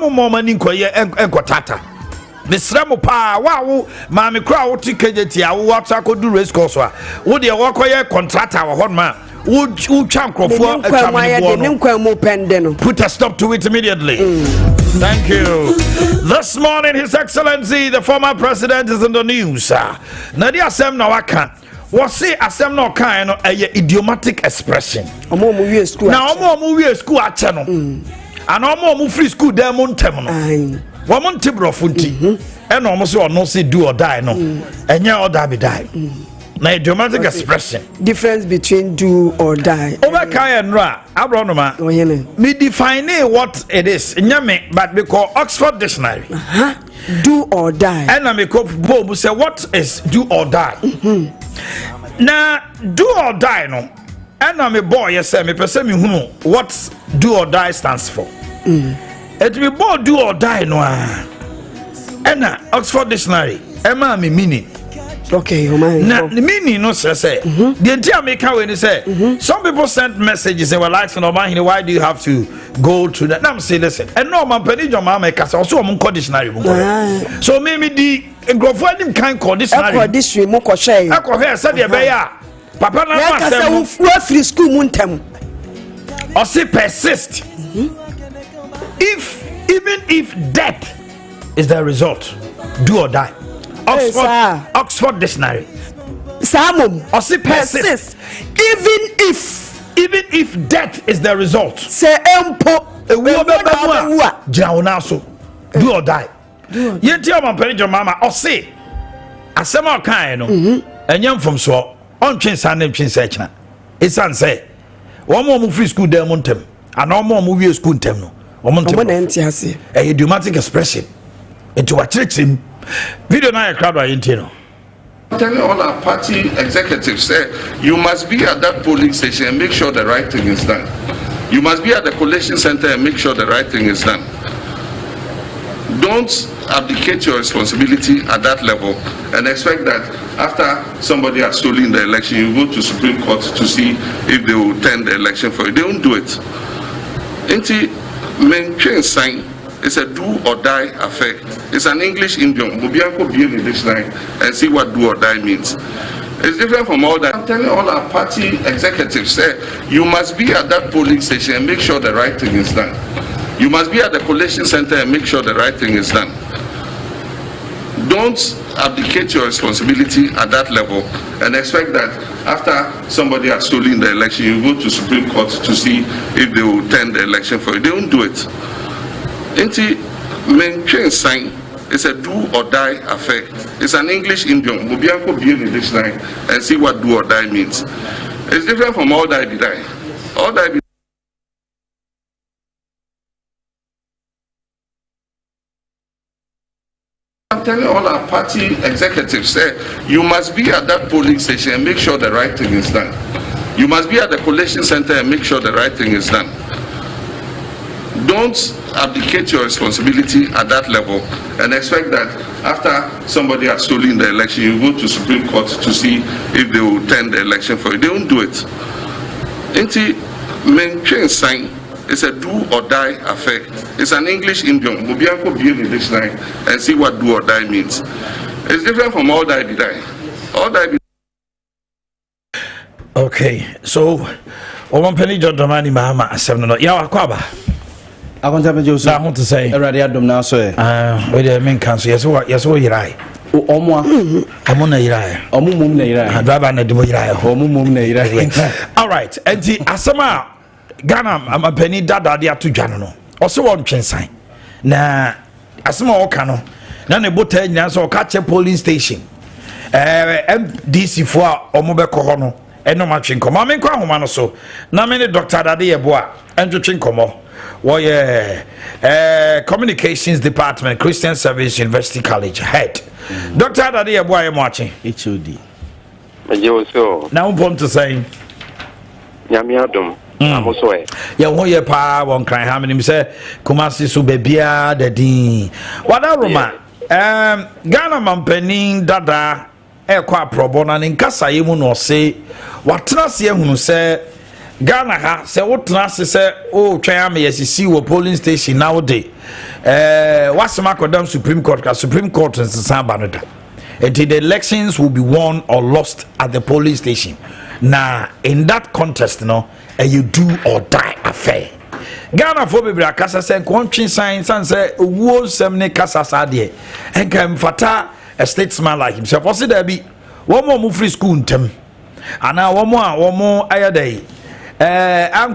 mo mani nkoye enkotata mesra mo pa wa ma me kra wo tikejeti a wo atako du race course a wo de wo koye contractor wo ho ma wo twa nkrofo put a stop to it immediately. Thank you. This morning His Excellency the former president is in the news. Na di asem na waka what say asem no kan no idiomatic expression. Omo wie school. Na omo wie school ache no. Ana omo free school dem ntem no. Woman Tibrofunti, and almost no say do or die, no, and yeah, or die be die. Now, idiomatic expression. Difference between do or die. Over Kaya and Ra, Abronoma, me define what it is, Nyame, but because Oxford Dictionary. Do or die. And I make up Bob say, what is do or die? Now, do or die, no, and I'm a boy, yes, me person me who what do or die stands for. It will be do or die no and Oxford Dictionary Emma me meaning. Okay, now the meaning no say the entire maker when they say some people send messages and were like Omanhene, why do you have to go to that? Now say listen and no man penny your mama also on dictionary so maybe the grofo can call dictionary dictionary mo ko share I ko hear said the bear papa na say free school muntem or say persist. Even if death is the result, do or die. Oxford Dictionary. Samum or say persist. Even if death is the result. Say empo do or die. You tell my parents your mama or say asema kind no and young from so on chin sanem chin searchna. It's say one more free school there montem and no more movie school tem no. A idiomatic expression into a church him video na crowd I intino. Telling all our party executives say you must be at that polling station and make sure the right thing is done. You must be at the collation center and make sure the right thing is done. Don't abdicate your responsibility at that level and expect that after somebody has stolen the election you go to Supreme Court to see if they will turn the election for you. They won't do it. Maintain sign is a do or die effect. It's an English idiom. Mobianko be in this line and see what do or die means. It's different from all that. I'm telling all our party executives say you must be at that polling station and make sure the right thing is done. You must be at the collation center and make sure the right thing is done. Don't abdicate your responsibility at that level and expect that after somebody has stolen the election you go to Supreme Court to see if they will turn the election for you. They won't do it. Maintain sign is a do or die effect. It's an English idiom. Mobianko be in this line and see what do or die means. It's different from all die be die. All die be I'm telling all our party executives say you must be at that polling station and make sure the right thing is done. You must be at the collation center and make sure the right thing is done. Don't abdicate your responsibility at that level and expect that after somebody has stolen the election you go to Supreme Court to see if they will turn the election for you. They won't do it. Maintain sign is a do or die effect. It's an English idiom. Mobianko be in this line and see what do or die means. It's different from all die be die. All die be. Okay, so Omanhene Yaw Mahama asem no ya akwaba. I want to say already adom now so we dey mean cancel yes wo yirai omo na yirai omumum na yirai baba na dimo yirai omumum na yirai. All right, enti asema Ghana Omanhene dada de atodwa no ose won twensan na asema o ka no na ne bota nyina so ka che polling station MDC fo a omobekọ ho no eno ma twenko ma me kwa homa no so na me ne Dr. Dade Yebo a entwetwe nkomo wo ye communications department Christian Service University College head. Dr. Dade Yebo a watching HOD meje so na upon to say nyame adom amoso e ye ho ye pa won kran ha me say Kumasi so bebia dadin wada roma Ghana Omanhene dada ekwa probo na nkasa ye mu no se watena se ehunu se Ghana ha se wotena se o twan am yesisi wo polling station now dey what's the Supreme Court? Because Supreme Court is the same banner. Until the elections will be won or lost at the polling station. Now, in that contest, you do or die affair. Ghana for baby akasa say kontwe science and say wo semne kasa sade and can fata a statesman like himself. Was there be one more free school ntem ana one more ayadai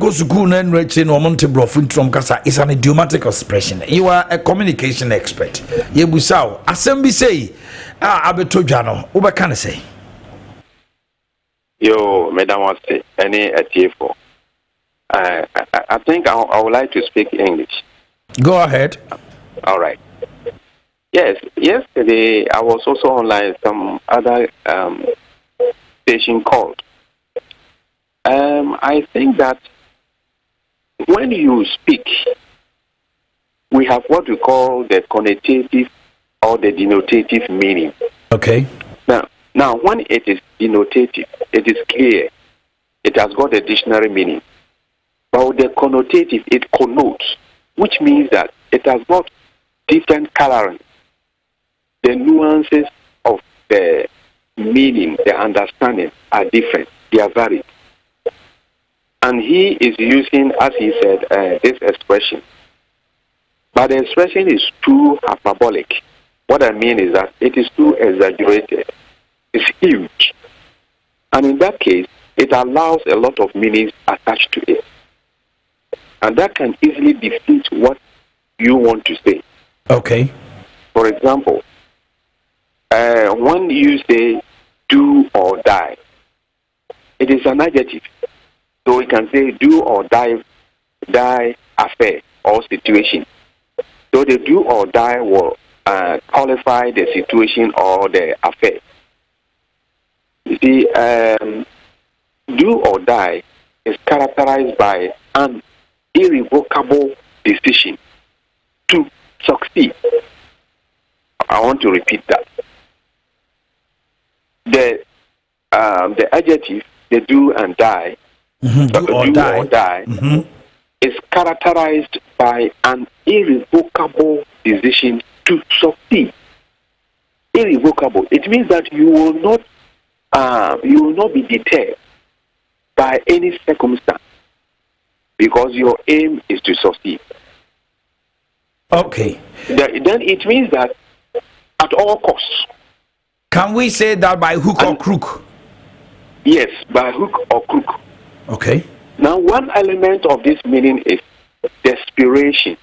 go school and reaching or monte brofin from kasa is an idiomatic expression. You are a communication expert. Yebusaw assembly say abeto dwano oba kan say yo madam was any atiefo. I think I would like to speak English. Go ahead. All right. Yes, yesterday I was also online some other station called. I think that when you speak, we have what we call the connotative or the denotative meaning. Okay. Now, when it is denotative, it is clear. It has got a dictionary meaning. But the connotative, it connotes, which means that it has got different coloring. The nuances of the meaning, the understanding are different. They are varied. And he is using, as he said, this expression. But the expression is too hyperbolic. What I mean is that it is too exaggerated. It's huge. And in that case, it allows a lot of meanings attached to it. And that can easily defeat what you want to say. Okay. For example, when you say do or die, it is an adjective. So we can say do or die affair or situation. So the do or die will qualify the situation or the affair. You see, do or die is characterized by an irrevocable decision to succeed. I want to repeat that. The adjective, the do and die, do or die, is characterized by an irrevocable decision to succeed. Irrevocable. It means that you will not be deterred by any circumstance, because your aim is to succeed. Okay. Then it means that at all costs. Can we say that by hook or crook? Yes, by hook or crook. Okay. Now, one element of this meaning is desperation.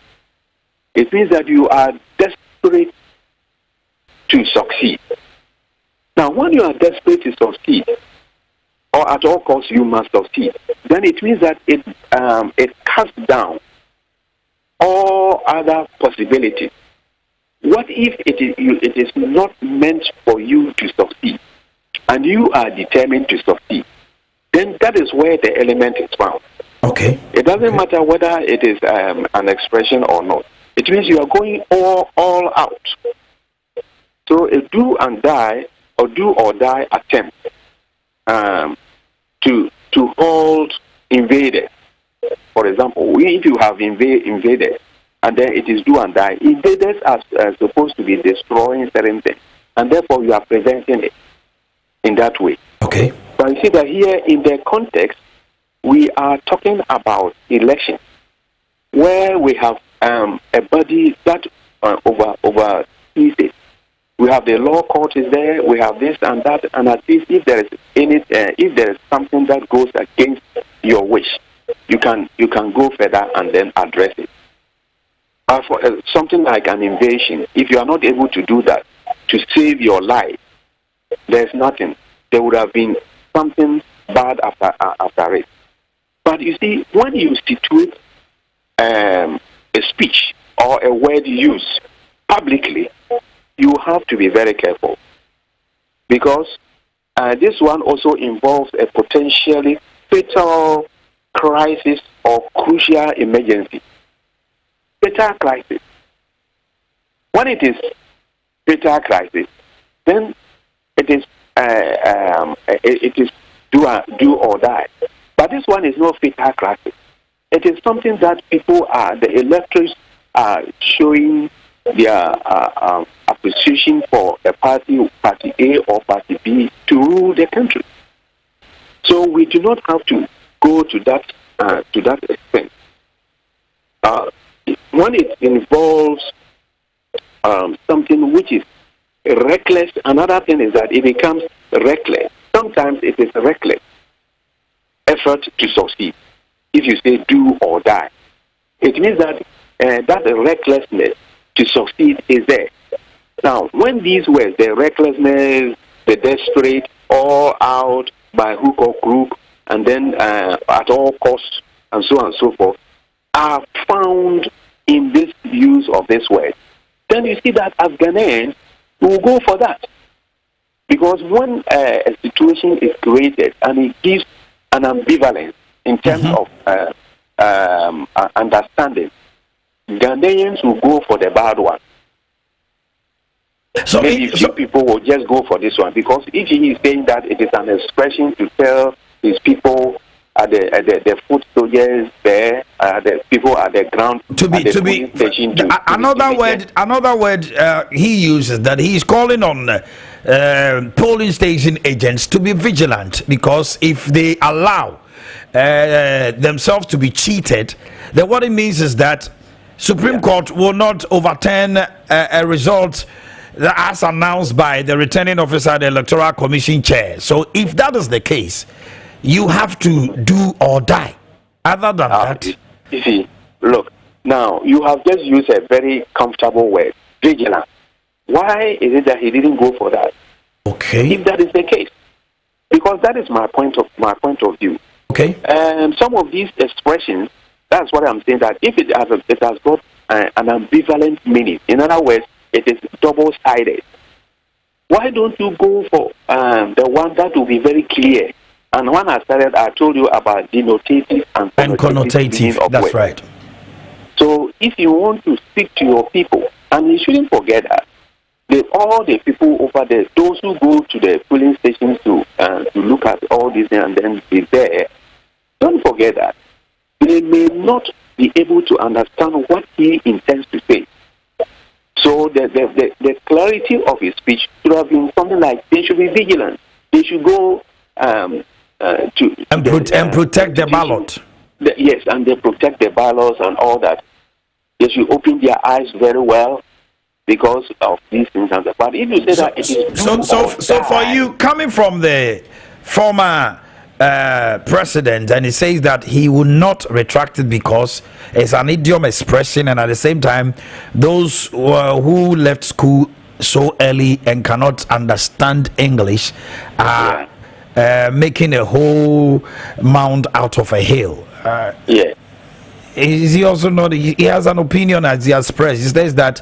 It means that you are desperate to succeed. Now, when you are desperate to succeed, or at all costs you must succeed, then it means that it cuts down all other possibilities. What if it is not meant for you to succeed, and you are determined to succeed? Then that is where the element is found. Okay. It doesn't matter whether it is an expression or not. It means you are going all out. So a do and die or do or die attempt to hold invaders. For example, if you have invaded and then it is do and die, invaders are supposed to be destroying certain things, and therefore you are preventing it in that way. Okay. But you see that here in the context, we are talking about election, where we have a body that oversees it. We have the law court is there. We have this and that, and at least if there is something that goes against your wish, you can go further and then address it. But for something like an invasion, if you are not able to do that to save your life, there's nothing. There would have been something bad after it. But you see, when you situate a speech or a word used publicly, you have to be very careful, because this one also involves a potentially fatal crisis or crucial emergency. Fatal crisis. When it is fatal crisis, then it is do or die. But this one is not fatal crisis. It is something that the electors are showing their appreciation for a party A or party B to rule the country. So we do not have to go to that extent. When it involves something which is reckless, another thing is that it becomes reckless. Sometimes it is reckless effort to succeed. If you say do or die, it means that that recklessness to succeed is there. Now, when these words, the recklessness, the desperate, all out by hook or crook, and then at all costs, and so on and so forth, are found in this use of this word, then you see that as Ghanaians, we will go for that. Because when a situation is created and it gives an ambivalence in terms of understanding, Ghanaians will go for the bad one. So maybe few people will just go for this one, because if he is saying that it is an expression to tell his people at the foot soldiers there, the people at the ground another word he uses, that he is calling on polling station agents to be vigilant, because if they allow themselves to be cheated, then what it means is that Supreme Court will not overturn a result as announced by the returning officer, the Electoral Commission chair. So if that is the case, you have to do or die. Other than that, you see, look, now you have just used a very comfortable word, vigilant. Why is it that he didn't go for that? Okay. If that is the case, because that is my point of view. Okay. Some of these expressions, that's what I'm saying, that if it has got an ambivalent meaning, in other words, it is double-sided. Why don't you go for the one that will be very clear? And when I started, I told you about denotative and connotative. That's words. Right. So if you want to speak to your people, and you shouldn't forget that, all the people over there, those who go to the polling stations to look at all this and then be there, don't forget that they may not be able to understand what he intends to say. So the clarity of his speech should have been something like, they should be vigilant. They should go protect the ballot. Yes, and they protect the ballots and all that. They should open their eyes very well because of these things and that. But if you say that it is so for you, coming from the former president, and he says that he will not retract it because it's an idiom expression, and at the same time, those who left school so early and cannot understand English are making a whole mound out of a hill. Is he also not? He has an opinion, as he has expressed. He says that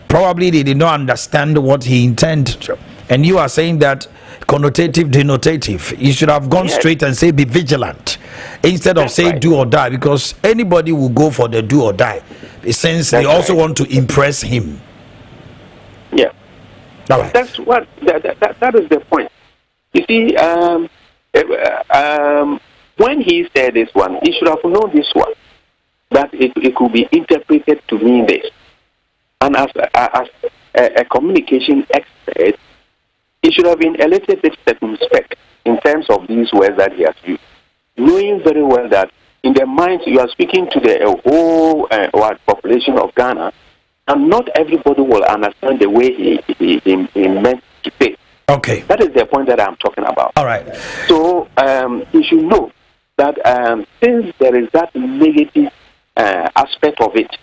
probably they did not understand what he intended, and you are saying that connotative, denotative. You should have gone straight and say be vigilant instead of say do or die, because anybody will go for the do or die since they also want to impress him. Yeah, that's what that is the point. You see, when he said this one, he should have known this one, that it could be interpreted to mean this. And as a communication expert, he should have been a little bit circumspect in terms of these words that he has used, knowing very well that in the minds you are speaking to the whole population of Ghana, and not everybody will understand the way he meant to say. Okay. That is the point that I'm talking about. All right. So you should know that since there is that negative aspect of it,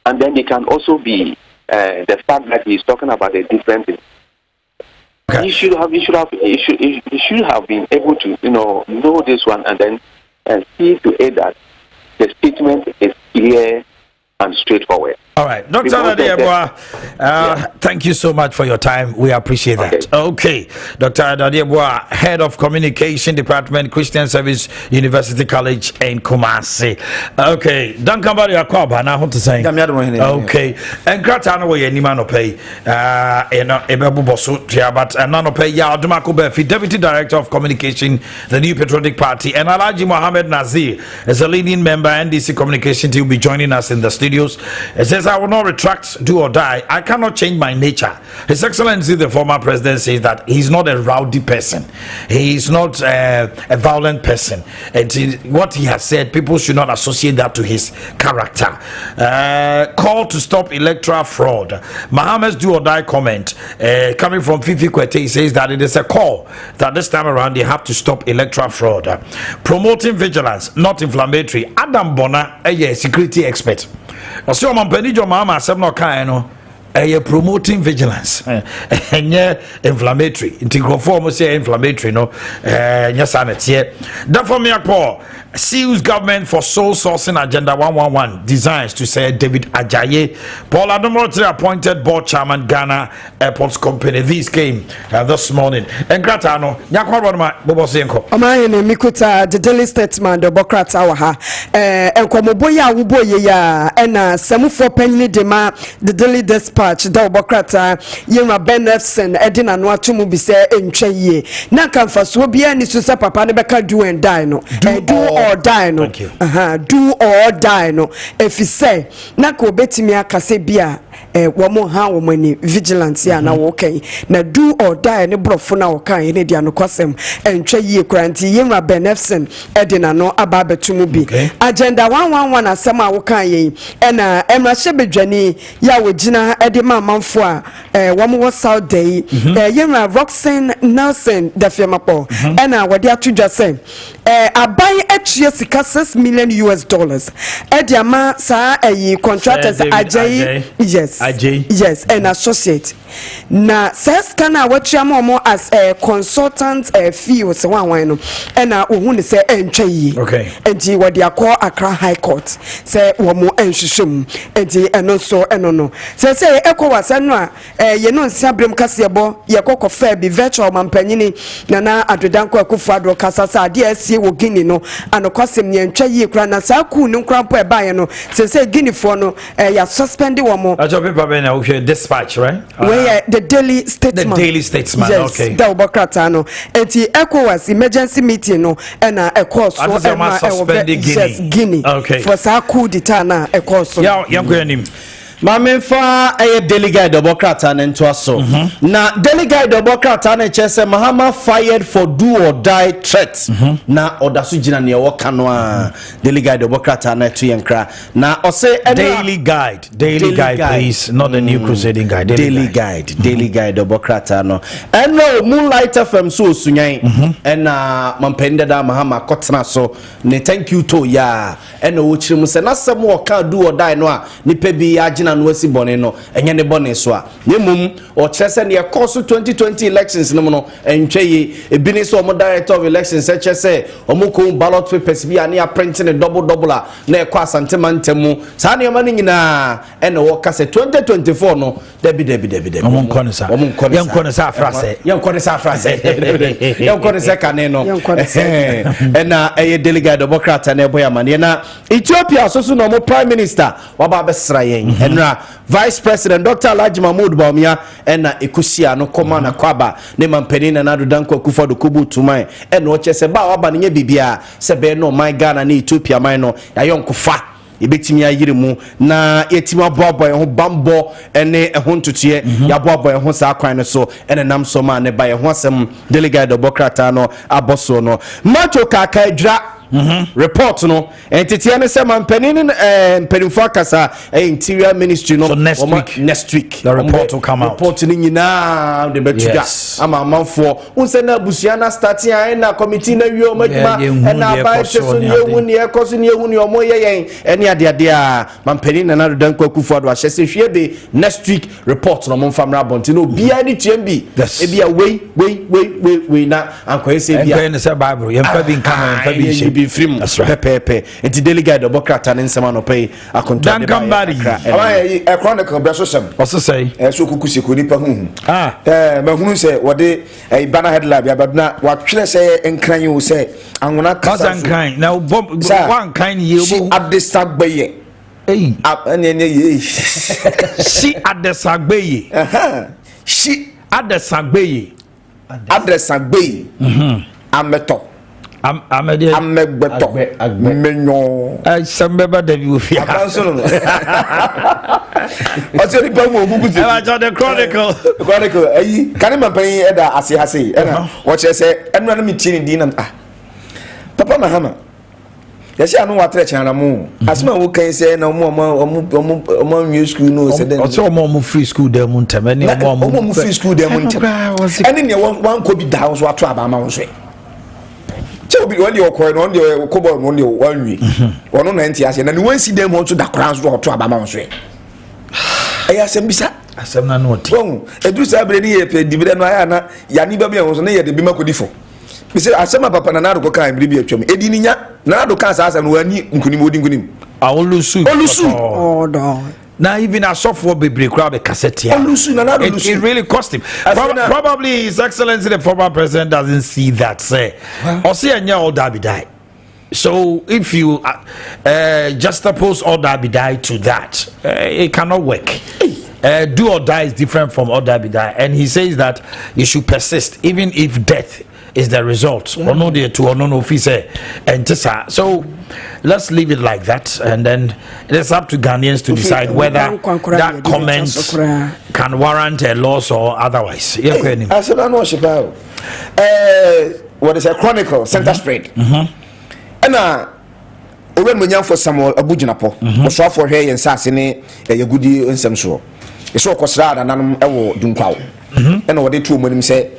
and then it can also be the fact that he's talking about a different thing. Okay. He should have been able to know this one and then see to it that the statement is clear and straightforward. All right, Dr. Adadieboa, thank you so much for your time. We appreciate that. Okay, Dr. Adadieboa, Head of Communication Department, Christian Service University College in Kumasi. Okay, don't come back to your club. I want to say. Okay, and Gratano way any man pay. Ebebu Bosu, but none pay. Ya Dumako Befi, Deputy Director of Communication, the New Patriotic Party, and Alhaji Mohammed Nazir, as a leading member NDC Communication team, will be joining us in the studios. It says says, I will not retract, do or die. I cannot change my nature. His Excellency, the former president, says that he's not a rowdy person. He is not a violent person. And what he has said, people should not associate that to his character. Call to stop electoral fraud. Mohammed's do or die comment coming from Fifi Kwete, he says that it is a call that this time around they have to stop electoral fraud. Promoting vigilance, not inflammatory. Adam Bona, a security expert. So Omanhene Yaw mama asem no kan no promoting vigilance and inflammatory intigrofo mo say inflammatory no nya sanetie that for me akpo seals government for sole sourcing agenda 111 designs to say David Ajayi Paul Adomorote appointed board chairman Ghana Airports Company. These came this morning and grata no nyakwa ma bobo senko Omanhene mikuta the daily statesman the bokrata wa ha enkomoboya awuboye ya na semufo panyin de ma the daily dispatch da bokrata yenwa Benefsen edina no atomu bi se entwa yie na kamfaso bia ni so sa papa ne beka do and die no do or die no do or die no if you say na ko betimi akase bia womo ha womani vigilance ya na wokan na do or die ne brofo na wokan ne dia no kwasem entwa yie kranti yenwa Benefsen edina no aba betumu bi agenda 111 asem a wokan yen na emrahye bedwani ya wogina edima manfo a womo wo South Day yenwa Roxanne Nelson da fiamapo na wode atudwa say abai atue sika $6 million ediama sa contractors Ajayi yes and associate na says kana watua mo as a consultant fee was one no na ohun say entwa yi enti wode akọ Accra High Court say wo mo enhwehwem enti eno so eno no say ECOWAS no a ye no nsia brem kasebo ye kokofaa bi virtual mampanyini na adodanko akufo adro kasasa ade asie wo Guinea no anokwasem ne entwa yi kra na sa ku no krampo e baaye no say Guinea for no ya suspend wo mo ajo paper be na wo dispatch right where the daily statesman yes, okay da obokrata no enti ECOWAS emergency meeting no na course so Guinea okay for sa coup d'etat na course ya yanko yanim Mamenfa delegate Democrat and Entwaso. Na delegate Democrat and Chese Mahama fired for do or die threats. Na Odasujina near Wakanwa delegate Democrat and Tuyankra. Na Ose daily guide, please, not the new crusading guide. Daily guide Democrat no. And no Moonlight FM so sunyai. And Mampenda da Mahama Kotna so ne thank you to ya. And no chimu se na samo ka do or die no ni pebi na nwasi bone no enye ne bone so a nemum o chese ne course 2020 elections no no entweye ebini so mo director of elections se chese omoko ballot papers bi ane print ne double a na ekwa asantema ntemu sa ne ma ne nyina ene wo kase 2024 no debi omon konisa afrase yankonisa kane no ena eye delegate Democrat na eboya mane na Ethiopia so no mo prime minister waba besra yen Vice President Dr. Alhaji Mahmoud Bawumia ena ekusia no koma na kwaba ne mampeni na adodanko akufo do kubu tumai ena o chese ba waba ne bibia se be no my Ghana na Ethiopia man no ya yonkofa ebetimi ayire mu na yetim aboabo ho bambo ene ho ntutie ya aboabo ho sa kwan no so ene nam so ma ne ba ye ho asem delegate Democrat no aboso no macho kaka adra report no entity ne se mampanin mpanimfo akasa interior ministry no so next week the report will come out report ni nyina de betuga ama manfo unse na busia na starting na committee na wi o maduma na ba so ne ewu ne ekoso ne ewu ne omo yeyen ene ade a mampanin na do danko akufo ado ahye se hwie be next week report no monfamra bonti no bia ni TMB e bia we na ankoye se bia en se bible yemfa bi nkan yemfa bi be free pepe enti delegate Democrat and nsema no pay akontra de ba chronicle be so sem also say so kukusi ko nipa hu mahunu se wode bana headline bia badna wa twere se enkran yi wo se anwona kasa nkran na one kind ye obo adesagbaye ye si adesagbaye si adesagbaye ameto Amegbeto menyo sambeba da bi ofia abanso no ojo ni pa mo ogugu ti the chronicle ayi kan man pan eda ase hase ena wo che se enura no metie ni din na papa mahama yesi anu wa tre chana mu asema wo kan se na omo new school no se den omo free school dem mu ntem eni omo free school dem mu ntem eni ne wan ko bi da wo so ato abama wo so obi won dey okoi no dey kobo no dey wanwi wono na nti ase na ni wan si dem ho to da kran so to abama won so e asem bisa asem na no ti won eduru sa bre ni ye pe dibire no aya na ya ni ba bi won so na ye de bi makodifo bise asem papa na na do kan bire bi atwam edi ni nya na do kan sa asem no wani nkunim odi nkunim olusu oh do now even a software be crowd a cassette it really cost him. Probably His Excellency the former president doesn't see that say or see all that be die. So if you juxtapose all that be die to that, it cannot work. Do or die is different from all that be die, and he says that you should persist even if death is the result. Or no there to or no officer and so let's leave it like that, and then it's up to Ghanaians to decide whether that comment can warrant a loss or otherwise. I said I know what is a chronicle center spread. And when we for Samuel Abujinapo, was off for her and Sassine a goodie in some show. It's so cosrad and I'm Dunkau. And what they two when him say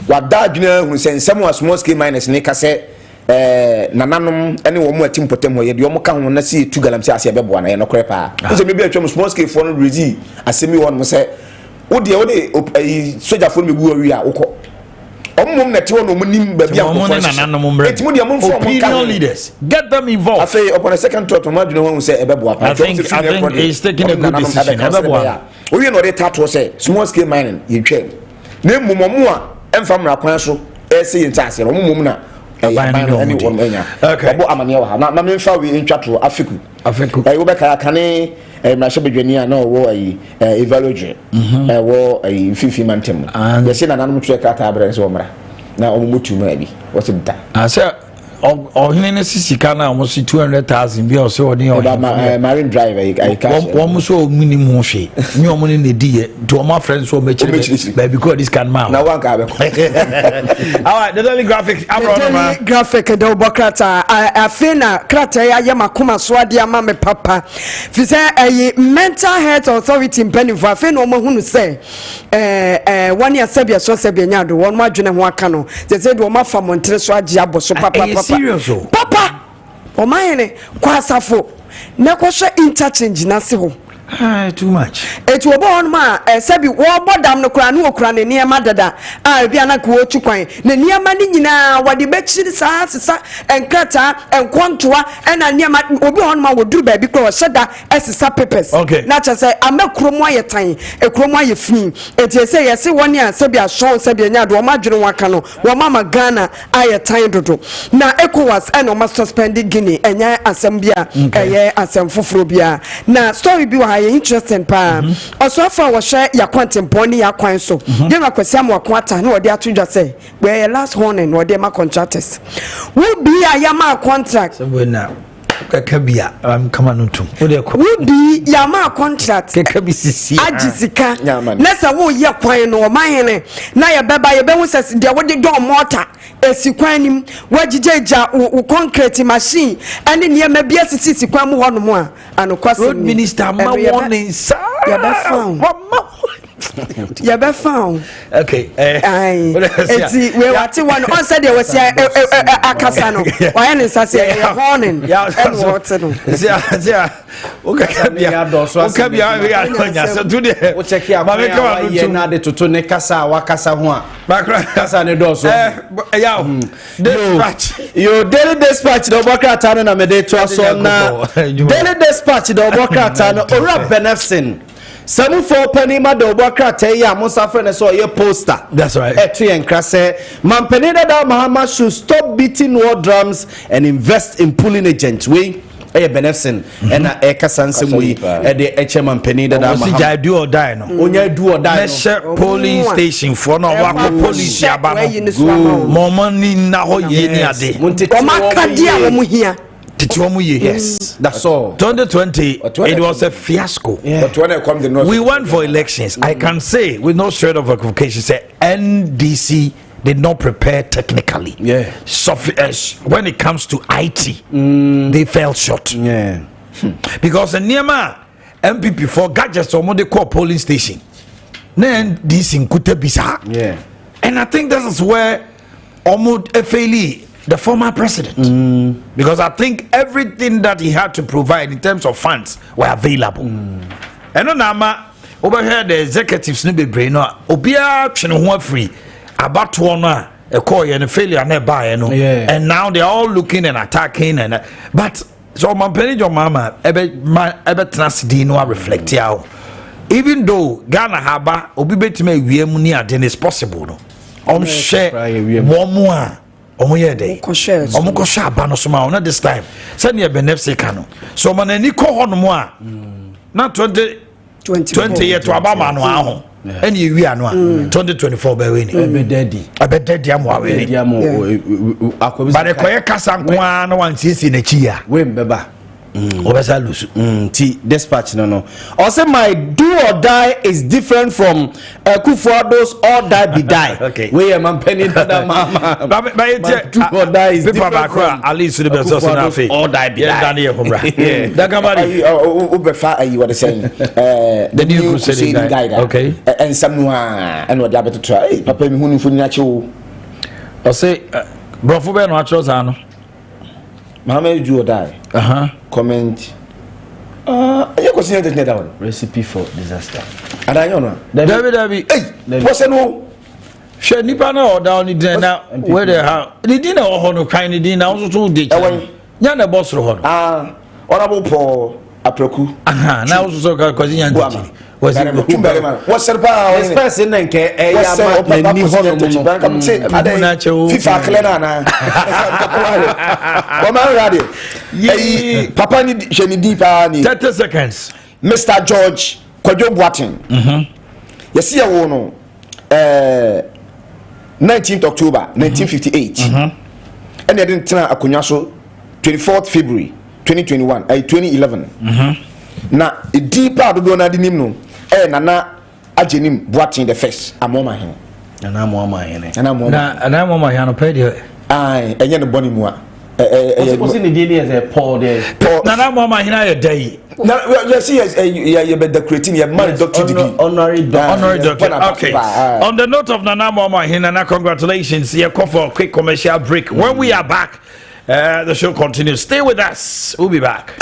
what that you know who saying someone small scale minus Nika say nananom ene wo mo atim potem ho ye de wo ka ho na see tu galam se ase be bo na ye no krepa so maybe atwam small scale for no rezi asemi won mo se wo de soldier for me bu wi a wokọ omum na te wo no mo nim ba bia ko for nananom mre etimo de mo for opinion leaders get them involved afei upon a second thought ma dwene ho se e be bo apa I think he's taking a good decision e be bo o ye no de tato se small scale mining ye twem na mumom a emfa mra kwan so e se ye ntase no mumom na okay abo amane wa na me mfa we ntwato afiku ayi wo be ka kane na hye bedwani a na wo ayi evaluate wo ayi fifi mantem ye se na nanom tue ka ta abre so mra na omutu ma bi wo se da ase ohine ne sisika na omo si 200,000 bi o se oni o marine driver I cash wo so minimum hwe ni omo ne die do my friends so mechire baby because this can man na wan ka be all right the daily graphic daily graphic the Bokrata afina krata ya makoma so ade ama me papa fi say mental health authority mpanifu afina omo hunu say wani asabia so sabia nya do won ma dwene ho aka no they said wo ma fa montre so age aboso papa serious papa Omanhene kwasafo na kwhwe interchange na se ho too much etu obo on ma sabi wo bodam no kura no okura ne niema dada bia na ko otu kwan na niema ni nyina wade bechiri sa sesa enkrata enkontoa na niema obi on ma woduru ba bi ko sheda esesa papers na cha say amekromo ayetan ekromo ayefin eti say yesi woni a sabi aso sabi nya do ma dwene waka no wo mama Ghana ayetan dodo na ECOWAS and o ma suspend Guinea enya asem bia eye asem foforo bia na story bi wa interesting pa also afa wo hye yakwantempo ni yakwan so dey na kwasi am wakwata na odi atudwa say we last warning no dey ma contractors we be ayama contract so we na kakabia kama nuntum we be yama contract kakabisisi ajisika na sa wo ye kwan no Omanhene na ye beba ye be hu say dey wo dey do mortar esikwanim wajijeja u concrete machine ene ne ma bia sisi kwan mu hono mu a anokwase road minister ma warning sir ya be found ya be found okay eti we wati one on said there was akasa no why ne sase warning and what no sia okabia ya nya so to dey o check ya ma ye na de toto ne kasa wakasa ho a bakra kasa ne do so ya dispatch yo daily dispatch do Bokrata no na me de to so na daily dispatch do Bokrata no ora benefsin Samu for penny ma do Bokrata ya Musa friend so ye poster. That's right. Etu enkra say Mampenida da Mahama should stop beating war drums and invest in pooling agents. We benefsen ɛna ɛkasa nsɛm yi ɛde chairman penny dada ma si do or die no onya do or die no polling station for no wa police aba no mo money na ho ye ni ade o makadi a mo hia yes, that's all. 2020, it was a fiasco. Yeah. But when I come the we went for elections. I can say with no shred of equivocation, say NDC did not prepare technically. Yeah. So, when it comes to IT, they fell short. Yeah. Because in Niama MPP for gadgets or what they call polling station, then this in Kutebisa. Yeah. And I think this is where Omud Efeli, the former president, because I think everything that he had to provide in terms of funds were available. And on Nama over here, the executives no be brain no obia twene free about one a call and a failure nearby, and now they're all looking and attacking and but so my penny your mama ever trust no reflect out. Even though Ghana haba obi betime wie mu ni ade is possible no on share one more omoye dey omko sha aba no so ma on this time send your benefit kano so man ani ko hono mo a na 20 year to aba ma no aho ene ye wi ano a 2024 ba we ni abedadi am wa we ni ba de koye kasa nko a na wan sisi na chi a we mbeba obesa lusu ti dispatch no or say my do or die is different from Kufuor's or die be die. Okay, we am penny that mama but do or die is different from at least the best or die be die. Yeah, that somebody ubefa ayi what they saying the new crusading guy. Okay, and some and what they try papa mi hunu funi ache o or say brofo be no acho sa no mama do or die. Comment. You go see that one. Recipe for disaster. And I know. David. Hey, what's no? She nipa na or down it now. Where they have. Ni dinner or hono kind of dinner also to ditch. Yana boss ro hono. Honorable Paul Apreku. Now also because yan ditch. Was it what's the power? This person and what's the ni hono mo. Come say FIFA clear na. Come on ready. Ye papa ni sheni dipa ni 30 seconds. Mr. George Kwadwo Boateng. Yesi ya wo no 19th October 1958. And they didn't tena akonya so 24th February 2021 2011. Na dipa do na dinim no nana ajenim Boateng the first Omanhene. Nana Omanhene. Nana Omanhene no pay the enye no boni mu a what's in the DNA as a Paul there? Nana Omanhene a day. You see, you be decorating your man doctor degree. Honorary doctor. Okay. On the note of Nana Omanhene, Nana, congratulations. You call for a quick commercial break. When we are back, the show continues. Stay with us. We'll be back.